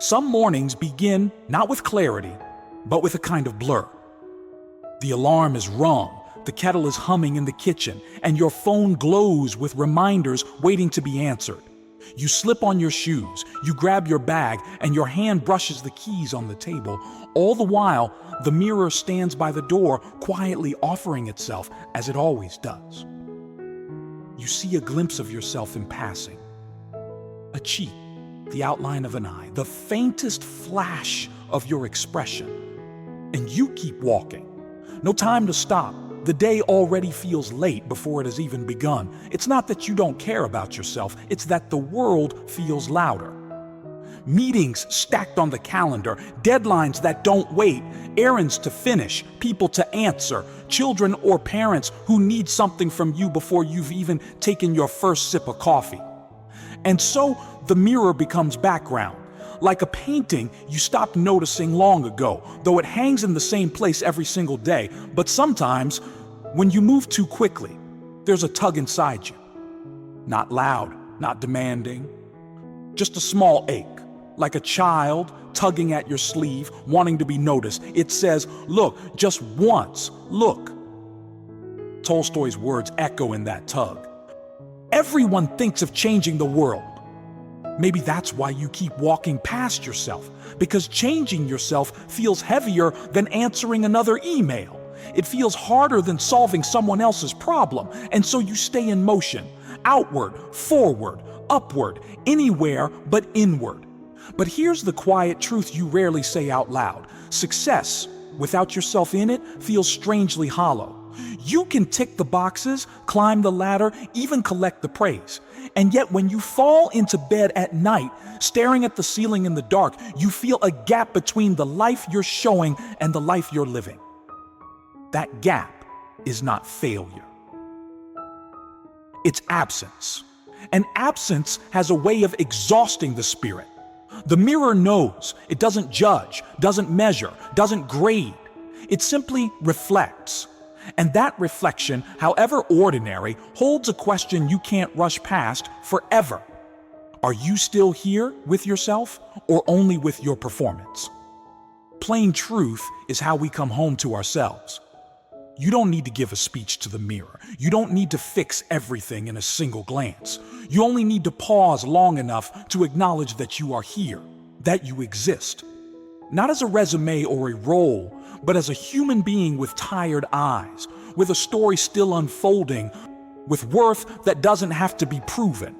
Some mornings begin not with clarity, but with a kind of blur. The alarm is rung, the kettle is humming in the kitchen, and your phone glows with reminders waiting to be answered. You slip on your shoes, you grab your bag, and your hand brushes the keys on the table. All the while, the mirror stands by the door, quietly offering itself, as it always does. You see a glimpse of yourself in passing. A cheek, the outline of an eye, the faintest flash of your expression. And you keep walking. No time to stop. The day already feels late before it has even begun. It's not that you don't care about yourself, it's that the world feels louder. Meetings stacked on the calendar, deadlines that don't wait, errands to finish, people to answer, children or parents who need something from you before you've even taken your first sip of coffee. And so the mirror becomes background. Like a painting you stopped noticing long ago, though it hangs in the same place every single day. But sometimes, when you move too quickly, there's a tug inside you. Not loud, not demanding, just a small ache, like a child tugging at your sleeve, wanting to be noticed. It says, look, just once, look. Tolstoy's words echo in that tug. Everyone thinks of changing the world. Maybe that's why you keep walking past yourself, because changing yourself feels heavier than answering another email. It feels harder than solving someone else's problem, and so you stay in motion, outward, forward, upward, anywhere but inward. But here's the quiet truth you rarely say out loud. Success, without yourself in it, feels strangely hollow. You can tick the boxes, climb the ladder, even collect the praise. And yet when you fall into bed at night, staring at the ceiling in the dark, you feel a gap between the life you're showing and the life you're living. That gap is not failure. It's absence. And absence has a way of exhausting the spirit. The mirror knows. It doesn't judge, doesn't measure, doesn't grade. It simply reflects. And that reflection, however ordinary, holds a question you can't rush past forever. Are you still here with yourself, or only with your performance? Plain truth is how we come home to ourselves. You don't need to give a speech to the mirror. You don't need to fix everything in a single glance. You only need to pause long enough to acknowledge that you are here, that you exist. Not as a resume or a role, but as a human being with tired eyes, with a story still unfolding, with worth that doesn't have to be proven.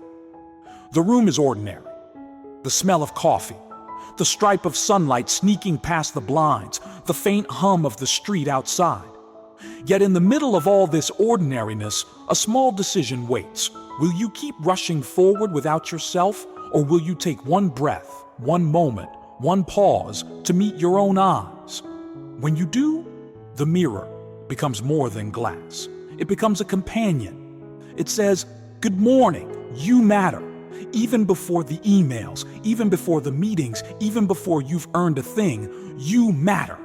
The room is ordinary. The smell of coffee, the stripe of sunlight sneaking past the blinds, the faint hum of the street outside. Yet in the middle of all this ordinariness, a small decision waits. Will you keep rushing forward without yourself, or will you take one breath, one moment, one pause to meet your own eyes? When you do, the mirror becomes more than glass. It becomes a companion. It says, good morning, you matter. Even before the emails, even before the meetings, even before you've earned a thing, you matter.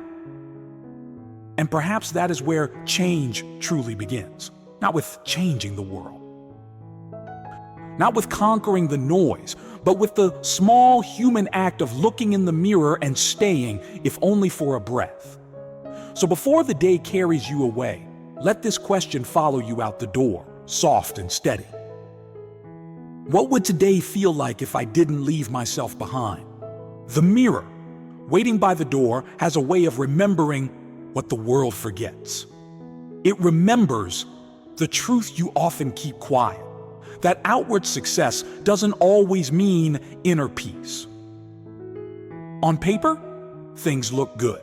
And perhaps that is where change truly begins. Not with changing the world. Not with conquering the noise, but with the small human act of looking in the mirror and staying, if only for a breath. So before the day carries you away, let this question follow you out the door, soft and steady. What would today feel like if I didn't leave myself behind? The mirror, waiting by the door, has a way of remembering what the world forgets. It remembers the truth you often keep quiet, that outward success doesn't always mean inner peace. On paper, things look good.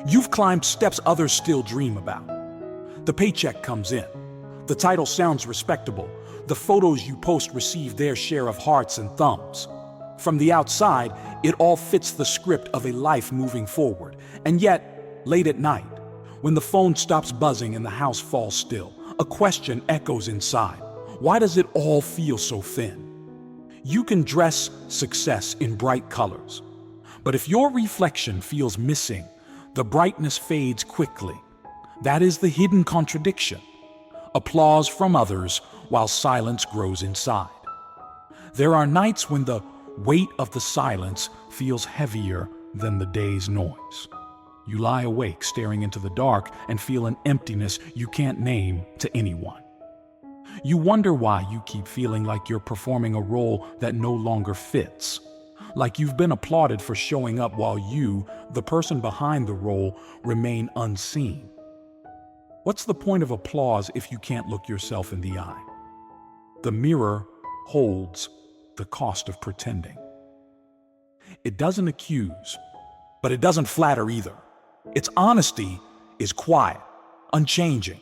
You've climbed steps others still dream about. The paycheck comes in. The title sounds respectable. The photos you post receive their share of hearts and thumbs. From the outside, it all fits the script of a life moving forward. And yet, late at night, when the phone stops buzzing and the house falls still, a question echoes inside. Why does it all feel so thin? You can dress success in bright colors, but if your reflection feels missing, the brightness fades quickly. That is the hidden contradiction. Applause from others while silence grows inside. There are nights when the weight of the silence feels heavier than the day's noise. You lie awake staring into the dark and feel an emptiness you can't name to anyone. You wonder why you keep feeling like you're performing a role that no longer fits, like you've been applauded for showing up while you, the person behind the role, remain unseen. What's the point of applause if you can't look yourself in the eye? The mirror holds the cost of pretending. It doesn't accuse, but it doesn't flatter either. Its honesty is quiet, unchanging.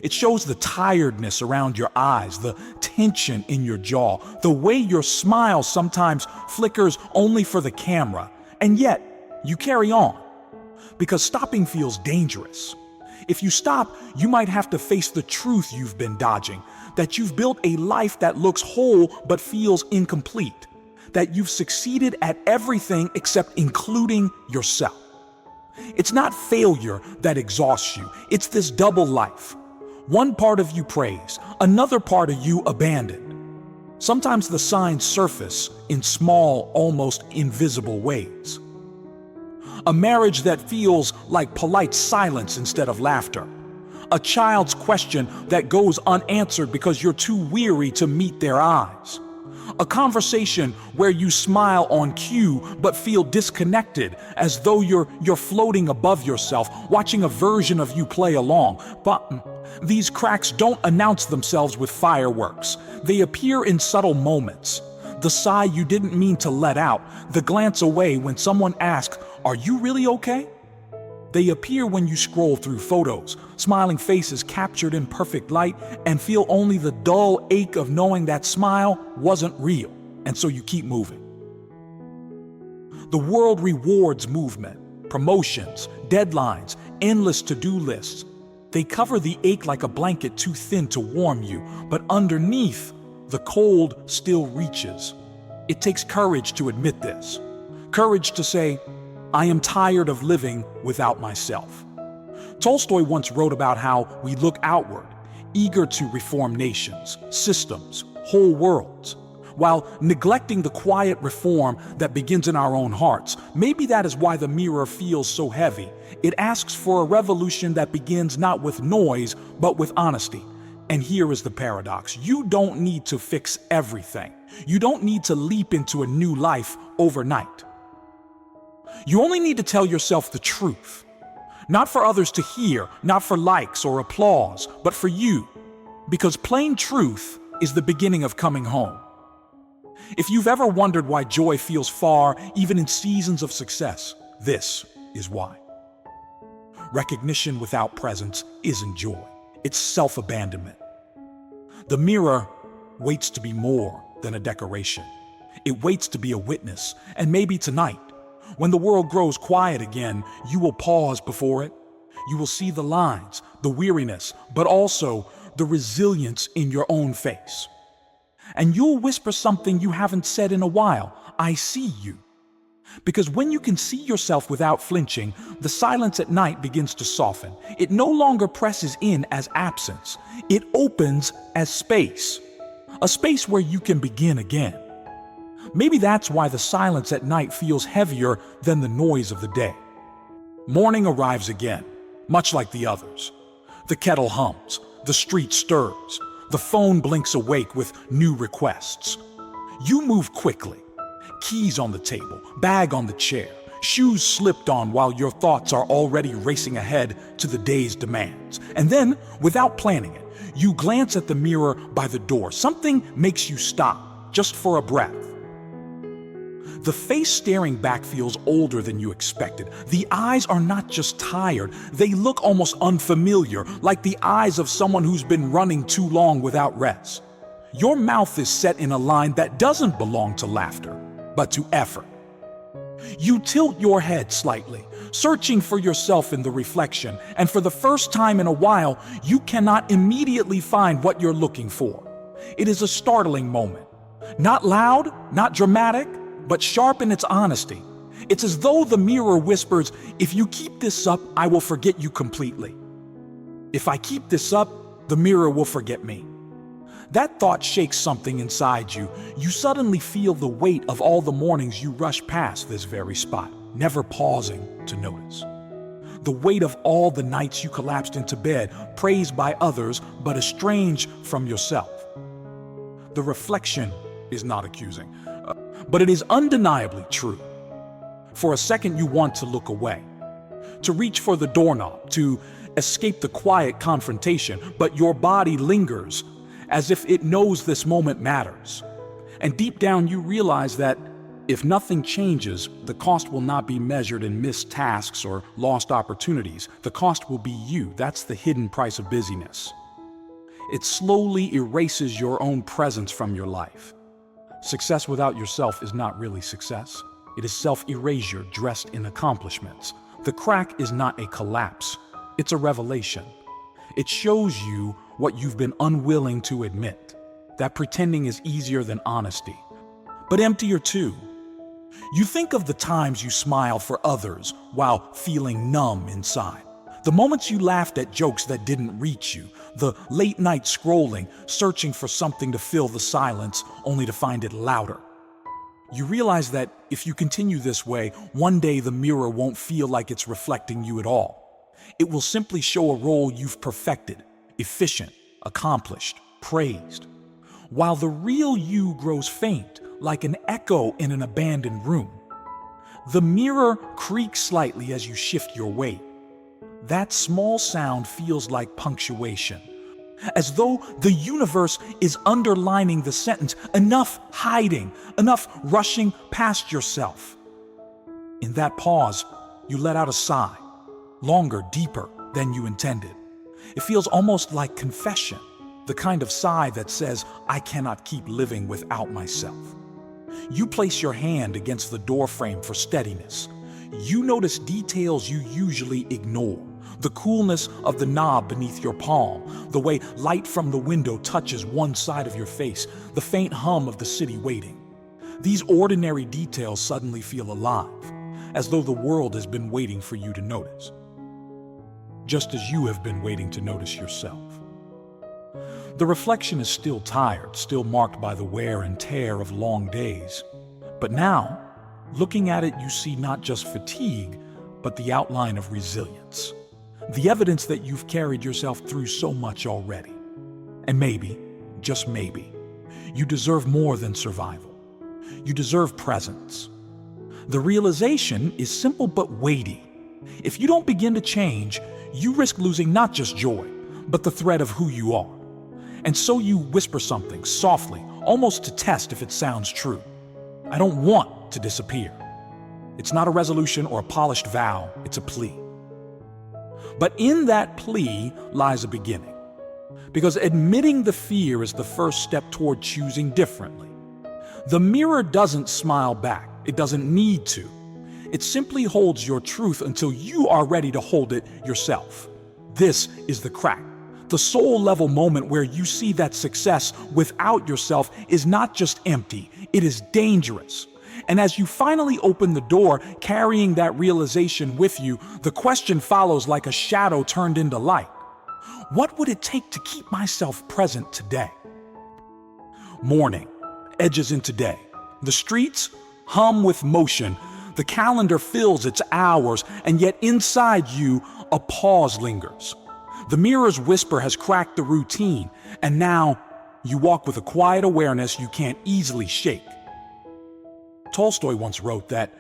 It shows the tiredness around your eyes, the tension in your jaw, the way your smile sometimes flickers only for the camera, and yet you carry on. Because stopping feels dangerous. If you stop, you might have to face the truth you've been dodging, that you've built a life that looks whole but feels incomplete, that you've succeeded at everything except including yourself. It's not failure that exhausts you, it's this double life. One part of you praised, another part of you abandoned. Sometimes the signs surface in small, almost invisible ways. A marriage that feels like polite silence instead of laughter. A child's question that goes unanswered because you're too weary to meet their eyes. A conversation where you smile on cue but feel disconnected, as though you're floating above yourself, watching a version of you play along. But these cracks don't announce themselves with fireworks. They appear in subtle moments. The sigh you didn't mean to let out, the glance away when someone asks, "Are you really okay?" They appear when you scroll through photos, smiling faces captured in perfect light, and feel only the dull ache of knowing that smile wasn't real, and so you keep moving. The world rewards movement, promotions, deadlines, endless to-do lists. They cover the ache like a blanket too thin to warm you, but underneath, the cold still reaches. It takes courage to admit this. Courage to say, "I am tired of living without myself." Tolstoy once wrote about how we look outward, eager to reform nations, systems, whole worlds, while neglecting the quiet reform that begins in our own hearts. Maybe that is why the mirror feels so heavy. It asks for a revolution that begins not with noise, but with honesty. And here is the paradox. You don't need to fix everything. You don't need to leap into a new life overnight. You only need to tell yourself the truth. Not for others to hear, not for likes or applause, but for you. Because plain truth is the beginning of coming home. If you've ever wondered why joy feels far, even in seasons of success, this is why. Recognition without presence isn't joy. It's self-abandonment. The mirror waits to be more than a decoration. It waits to be a witness, and maybe tonight, when the world grows quiet again, you will pause before it. You will see the lines, the weariness, but also the resilience in your own face. And you'll whisper something you haven't said in a while. "I see you." Because when you can see yourself without flinching, the silence at night begins to soften. It no longer presses in as absence. It opens as space. A space where you can begin again. Maybe that's why the silence at night feels heavier than the noise of the day. Morning arrives again, much like the others. The kettle hums, the street stirs, the phone blinks awake with new requests. You move quickly, keys on the table, bag on the chair, shoes slipped on while your thoughts are already racing ahead to the day's demands. And then, without planning it, you glance at the mirror by the door. Something makes you stop, just for a breath. The face staring back feels older than you expected. The eyes are not just tired, they look almost unfamiliar, like the eyes of someone who's been running too long without rest. Your mouth is set in a line that doesn't belong to laughter, but to effort. You tilt your head slightly, searching for yourself in the reflection, and for the first time in a while, you cannot immediately find what you're looking for. It is a startling moment. Not loud, not dramatic, but sharp in its honesty. It's as though the mirror whispers, "If you keep this up, I will forget you completely. If I keep this up, the mirror will forget me." That thought shakes something inside you. You suddenly feel the weight of all the mornings you rush past this very spot, never pausing to notice. The weight of all the nights you collapsed into bed, praised by others, but estranged from yourself. The reflection is not accusing, but it is undeniably true. For a second you want to look away, to reach for the doorknob, to escape the quiet confrontation, but your body lingers as if it knows this moment matters. And deep down you realize that if nothing changes, the cost will not be measured in missed tasks or lost opportunities. The cost will be you. That's the hidden price of busyness. It slowly erases your own presence from your life. Success without yourself is not really success. It is self-erasure dressed in accomplishments. The crack is not a collapse. It's a revelation. It shows you what you've been unwilling to admit, that pretending is easier than honesty, but emptier too. You think of the times you smiled for others while feeling numb inside, the moments you laughed at jokes that didn't reach you, the late night scrolling, searching for something to fill the silence only to find it louder. You realize that if you continue this way, one day the mirror won't feel like it's reflecting you at all. It will simply show a role you've perfected, efficient, accomplished, praised, while the real you grows faint, like an echo in an abandoned room. The mirror creaks slightly as you shift your weight. That small sound feels like punctuation, as though the universe is underlining the sentence, enough hiding, enough rushing past yourself. In that pause, you let out a sigh, longer, deeper than you intended. It feels almost like confession, the kind of sigh that says, I cannot keep living without myself. You place your hand against the doorframe for steadiness. You notice details you usually ignore. The coolness of the knob beneath your palm, the way light from the window touches one side of your face, the faint hum of the city waiting. These ordinary details suddenly feel alive, as though the world has been waiting for you to notice, just as you have been waiting to notice yourself. The reflection is still tired, still marked by the wear and tear of long days. But now, looking at it, you see not just fatigue, but the outline of resilience. The evidence that you've carried yourself through so much already. And maybe, just maybe, you deserve more than survival. You deserve presence. The realization is simple but weighty. If you don't begin to change, you risk losing not just joy, but the thread of who you are. And so you whisper something softly, almost to test if it sounds true. I don't want to disappear. It's not a resolution or a polished vow, it's a plea. But in that plea lies a beginning. Because admitting the fear is the first step toward choosing differently. The mirror doesn't smile back. It doesn't need to. It simply holds your truth until you are ready to hold it yourself. This is the crack. The soul-level moment where you see that success without yourself is not just empty, it is dangerous. And as you finally open the door, carrying that realization with you, the question follows like a shadow turned into light. What would it take to keep myself present today? Morning edges into day. The streets hum with motion. The calendar fills its hours, and yet inside you, a pause lingers. The mirror's whisper has cracked the routine, and now you walk with a quiet awareness you can't easily shake. Tolstoy once wrote that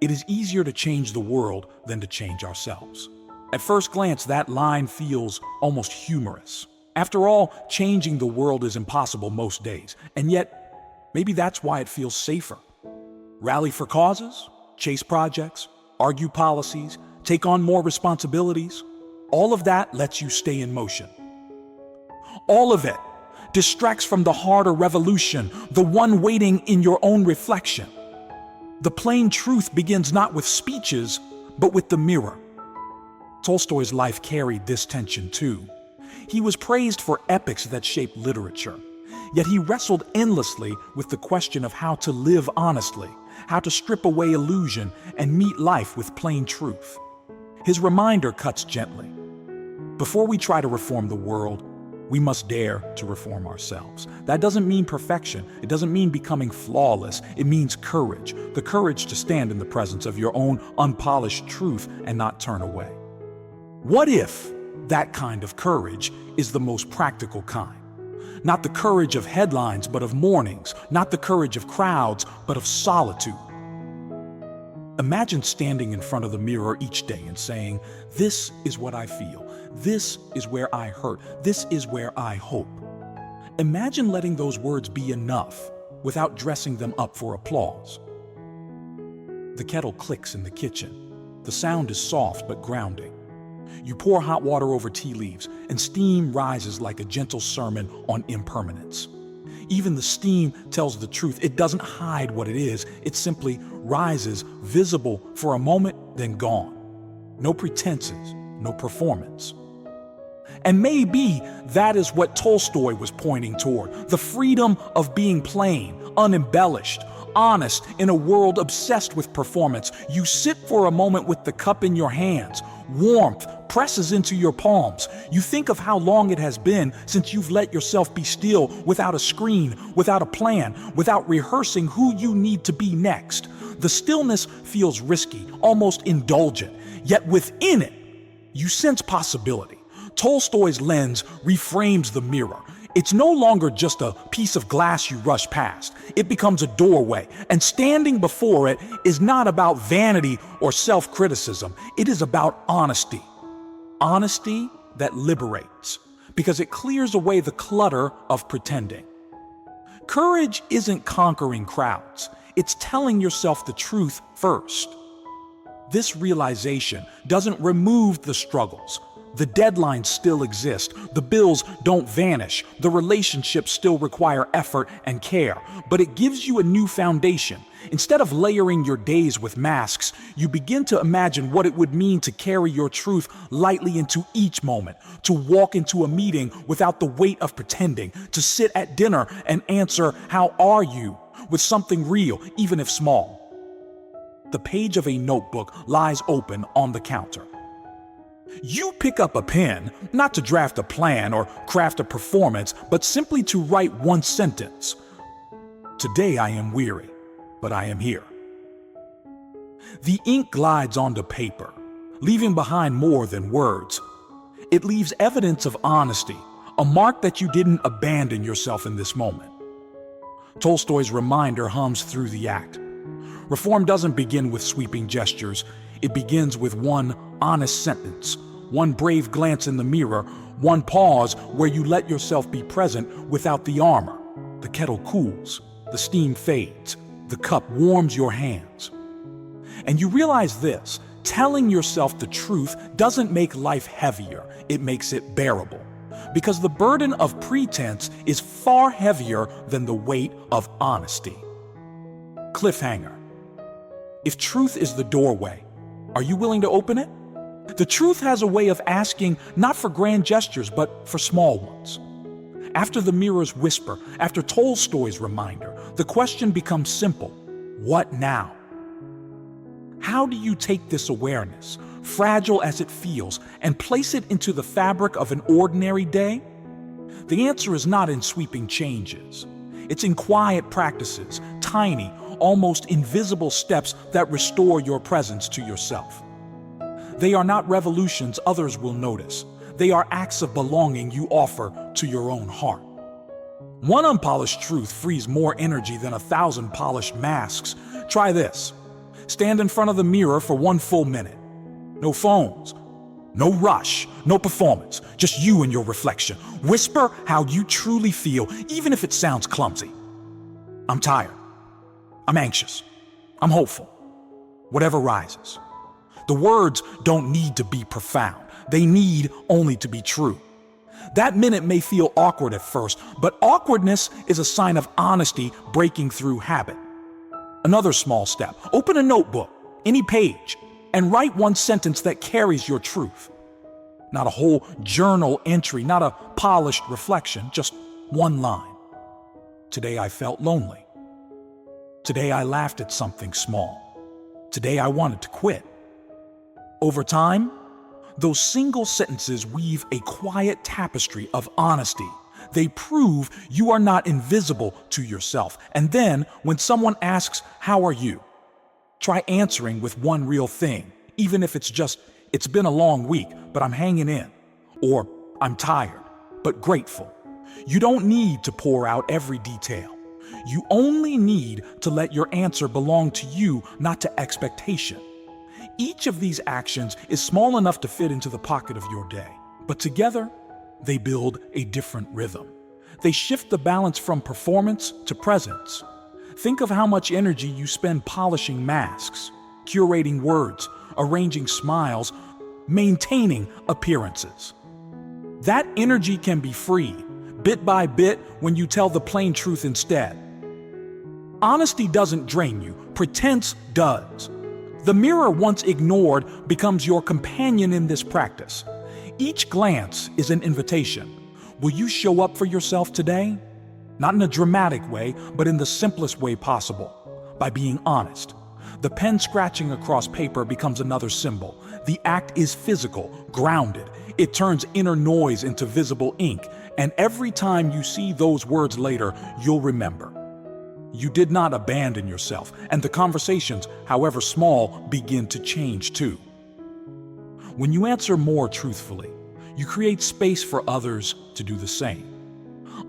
it is easier to change the world than to change ourselves. At first glance, that line feels almost humorous. After all, changing the world is impossible most days, and yet maybe that's why it feels safer. Rally for causes, chase projects, argue policies, take on more responsibilities. All of that lets you stay in motion. All of it distracts from the harder revolution, the one waiting in your own reflection. The plain truth begins not with speeches, but with the mirror. Tolstoy's life carried this tension too. He was praised for epics that shaped literature, yet he wrestled endlessly with the question of how to live honestly, how to strip away illusion and meet life with plain truth. His reminder cuts gently. Before we try to reform the world, we must dare to reform ourselves. That doesn't mean perfection. It doesn't mean becoming flawless. It means courage. The courage to stand in the presence of your own unpolished truth and not turn away. What if that kind of courage is the most practical kind? Not the courage of headlines, but of mornings. Not the courage of crowds, but of solitude. Imagine standing in front of the mirror each day and saying, "This is what I feel. This is where I hurt. This is where I hope." Imagine letting those words be enough without dressing them up for applause. The kettle clicks in the kitchen. The sound is soft but grounding. You pour hot water over tea leaves, and steam rises like a gentle sermon on impermanence. Even the steam tells the truth. It doesn't hide what it is. It simply rises, visible for a moment, then gone. No pretenses, no performance. And maybe that is what Tolstoy was pointing toward, the freedom of being plain, unembellished, honest in a world obsessed with performance. You sit for a moment with the cup in your hands. Warmth presses into your palms. You think of how long it has been since you've let yourself be still, without a screen, without a plan, without rehearsing who you need to be next. The stillness feels risky, almost indulgent, yet within it, you sense possibility. Tolstoy's lens reframes the mirror. It's no longer just a piece of glass you rush past. It becomes a doorway, and standing before it is not about vanity or self-criticism. It is about honesty. Honesty that liberates, because it clears away the clutter of pretending. Courage isn't conquering crowds. It's telling yourself the truth first. This realization doesn't remove the struggles. The deadlines still exist, the bills don't vanish, the relationships still require effort and care, but it gives you a new foundation. Instead of layering your days with masks, you begin to imagine what it would mean to carry your truth lightly into each moment, to walk into a meeting without the weight of pretending, to sit at dinner and answer, "How are you?" with something real, even if small. The page of a notebook lies open on the counter. You pick up a pen, not to draft a plan or craft a performance, but simply to write one sentence. "Today I am weary, but I am here." The ink glides onto paper, leaving behind more than words. It leaves evidence of honesty, a mark that you didn't abandon yourself in this moment. Tolstoy's reminder hums through the act. Reform doesn't begin with sweeping gestures. It begins with one honest sentence, one brave glance in the mirror, one pause where you let yourself be present without the armor. The kettle cools, the steam fades, the cup warms your hands. And you realize this: telling yourself the truth doesn't make life heavier, it makes it bearable. Because the burden of pretense is far heavier than the weight of honesty. Cliffhanger. If truth is the doorway, are you willing to open it? The truth has a way of asking not for grand gestures, but for small ones. After the mirror's whisper, after Tolstoy's reminder, the question becomes simple: what now? How do you take this awareness, fragile as it feels, and place it into the fabric of an ordinary day? The answer is not in sweeping changes. It's in quiet practices, tiny, almost invisible steps that restore your presence to yourself. They are not revolutions others will notice. They are acts of belonging you offer to your own heart. One unpolished truth frees more energy than 1,000 polished masks. Try this. Stand in front of the mirror for one full minute. No phones, no rush, no performance, just you and your reflection. Whisper how you truly feel, even if it sounds clumsy. "I'm tired. I'm anxious. I'm hopeful." Whatever rises. The words don't need to be profound. They need only to be true. That minute may feel awkward at first, but awkwardness is a sign of honesty breaking through habit. Another small step: open a notebook, any page, and write one sentence that carries your truth. Not a whole journal entry, not a polished reflection, just one line. "Today I felt lonely. Today I laughed at something small. Today I wanted to quit." Over time, Those single sentences weave a quiet tapestry of honesty. They prove you are not invisible to yourself. And then, when someone asks, "How are you?" try answering with one real thing, even if it's just, "It's been a long week, but I'm hanging in." Or, "I'm tired, but grateful." You don't need to pour out every detail. You only need to let your answer belong to you, not to expectation. Each of these actions is small enough to fit into the pocket of your day, but together, they build a different rhythm. They shift the balance from performance to presence. Think of how much energy you spend polishing masks, curating words, arranging smiles, maintaining appearances. That energy can be freed, bit by bit, when you tell the plain truth instead. Honesty doesn't drain you, pretense does. The mirror, once ignored, becomes your companion in this practice. Each glance is an invitation. Will you show up for yourself today? Not in a dramatic way, but in the simplest way possible, by being honest. The pen scratching across paper becomes another symbol. The act is physical, grounded. It turns inner noise into visible ink, and every time you see those words later, you'll remember. You did not abandon yourself, and the conversations, however small, begin to change too. When you answer more truthfully, you create space for others to do the same.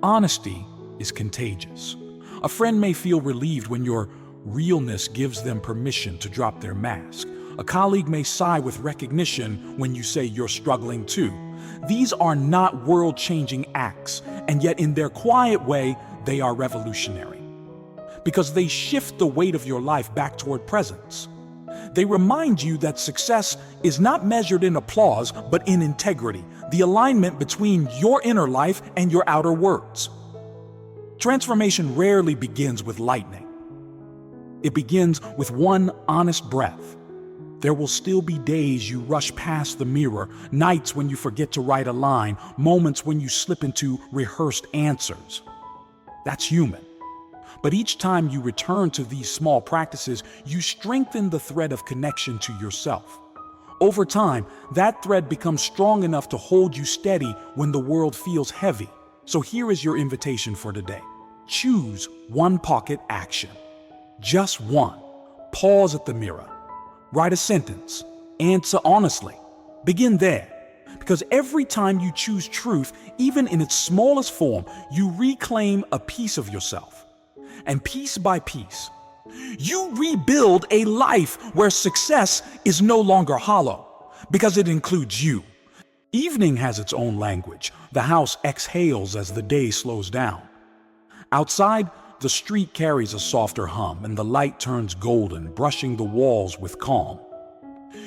Honesty is contagious. A friend may feel relieved when your realness gives them permission to drop their mask. A colleague may sigh with recognition when you say you're struggling too. These are not world-changing acts, and yet in their quiet way, they are revolutionary. Because they shift the weight of your life back toward presence. They remind you that success is not measured in applause, but in integrity, the alignment between your inner life and your outer words. Transformation rarely begins with lightning. It begins with one honest breath. There will still be days you rush past the mirror, nights when you forget to write a line, moments when you slip into rehearsed answers. That's human. But each time you return to these small practices, you strengthen the thread of connection to yourself. Over time, that thread becomes strong enough to hold you steady when the world feels heavy. So here is your invitation for today. Choose one pocket action. Just one. Pause at the mirror. Write a sentence. Answer honestly. Begin there. Because every time you choose truth, even in its smallest form, you reclaim a piece of yourself. And piece by piece, you rebuild a life where success is no longer hollow, because it includes you. Evening has its own language. The house exhales as the day slows down. Outside, the street carries a softer hum, and the light turns golden, brushing the walls with calm.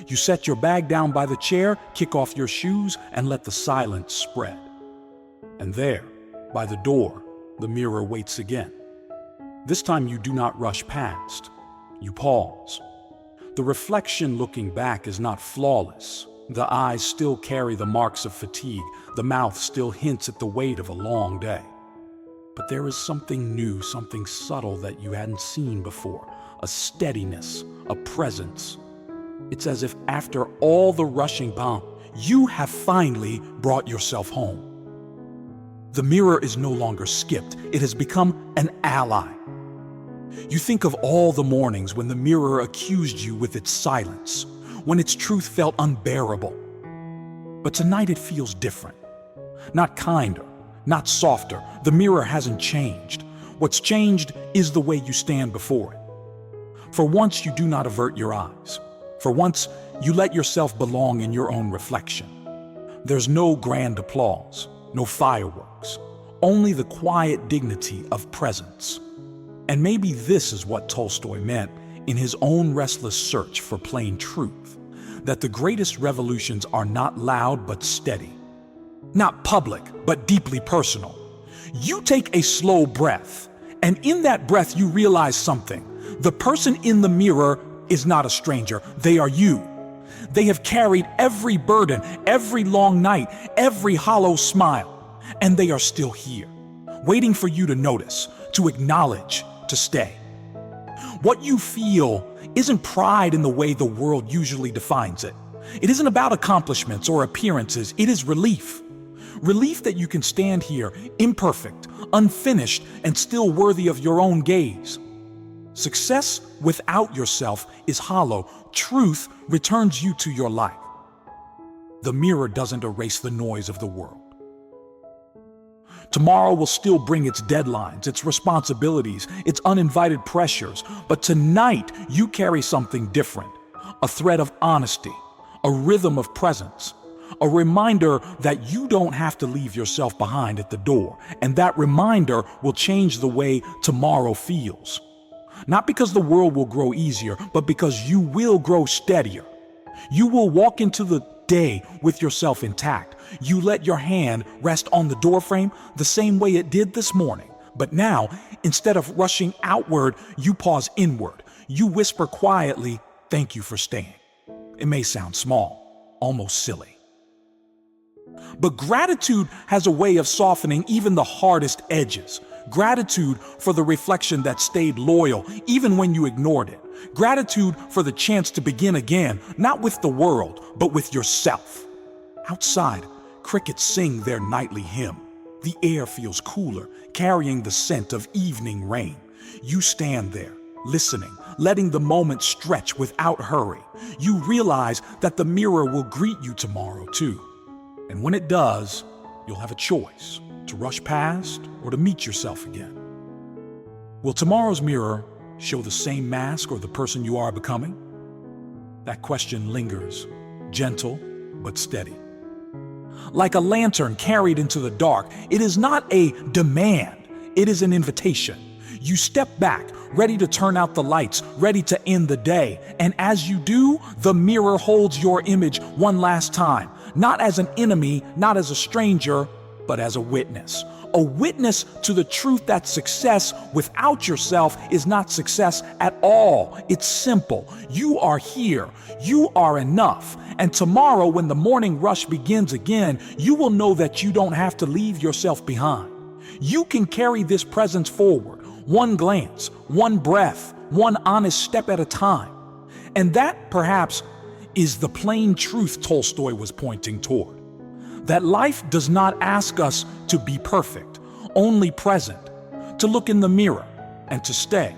You set your bag down by the chair, kick off your shoes, and let the silence spread. And there, by the door, the mirror waits again. This time you do not rush past. You pause. The reflection looking back is not flawless. The eyes still carry the marks of fatigue. The mouth still hints at the weight of a long day. But there is something new, something subtle that you hadn't seen before. A steadiness, a presence. It's as if after all the rushing pomp, you have finally brought yourself home. The mirror is no longer skipped. It has become an ally. You think of all the mornings when the mirror accused you with its silence, when its truth felt unbearable. But tonight it feels different. Not kinder, not softer. The mirror hasn't changed. What's changed is the way you stand before it. For once, you do not avert your eyes. For once, you let yourself belong in your own reflection. There's no grand applause, no fireworks, only the quiet dignity of presence. And maybe this is what Tolstoy meant in his own restless search for plain truth, that the greatest revolutions are not loud but steady, not public but deeply personal. You take a slow breath, and in that breath you realize something. The person in the mirror is not a stranger, they are you. They have carried every burden, every long night, every hollow smile, and they are still here, waiting for you to notice, to acknowledge, to stay. What you feel isn't pride in the way the world usually defines it. It isn't about accomplishments or appearances, it is relief. Relief that you can stand here, imperfect, unfinished, and still worthy of your own gaze. Success without yourself is hollow. Truth returns you to your life. The mirror doesn't erase the noise of the world. Tomorrow will still bring its deadlines, its responsibilities, its uninvited pressures, but tonight you carry something different. A thread of honesty, a rhythm of presence, a reminder that you don't have to leave yourself behind at the door, and that reminder will change the way tomorrow feels. Not because the world will grow easier, but because you will grow steadier. You will walk into the day with yourself intact. You let your hand rest on the doorframe the same way it did this morning. But now, instead of rushing outward, you pause inward. You whisper quietly, "Thank you for staying." It may sound small, almost silly. But gratitude has a way of softening even the hardest edges. Gratitude for the reflection that stayed loyal, even when you ignored it. Gratitude for the chance to begin again, not with the world, but with yourself. Outside, crickets sing their nightly hymn. The air feels cooler, carrying the scent of evening rain. You stand there, listening, letting the moment stretch without hurry. You realize that the mirror will greet you tomorrow, too. And when it does, you'll have a choice, to rush past or to meet yourself again. Will tomorrow's mirror show the same mask or the person you are becoming? That question lingers, gentle but steady. Like a lantern carried into the dark, it is not a demand, it is an invitation. You step back, ready to turn out the lights, ready to end the day. And as you do, the mirror holds your image one last time, not as an enemy, not as a stranger, but as a witness. A witness to the truth that success without yourself is not success at all. It's simple. You are here. You are enough. And tomorrow, when the morning rush begins again, you will know that you don't have to leave yourself behind. You can carry this presence forward, one glance, one breath, one honest step at a time. And that, perhaps, is the plain truth Tolstoy was pointing toward. That life does not ask us to be perfect, only present, to look in the mirror and to stay.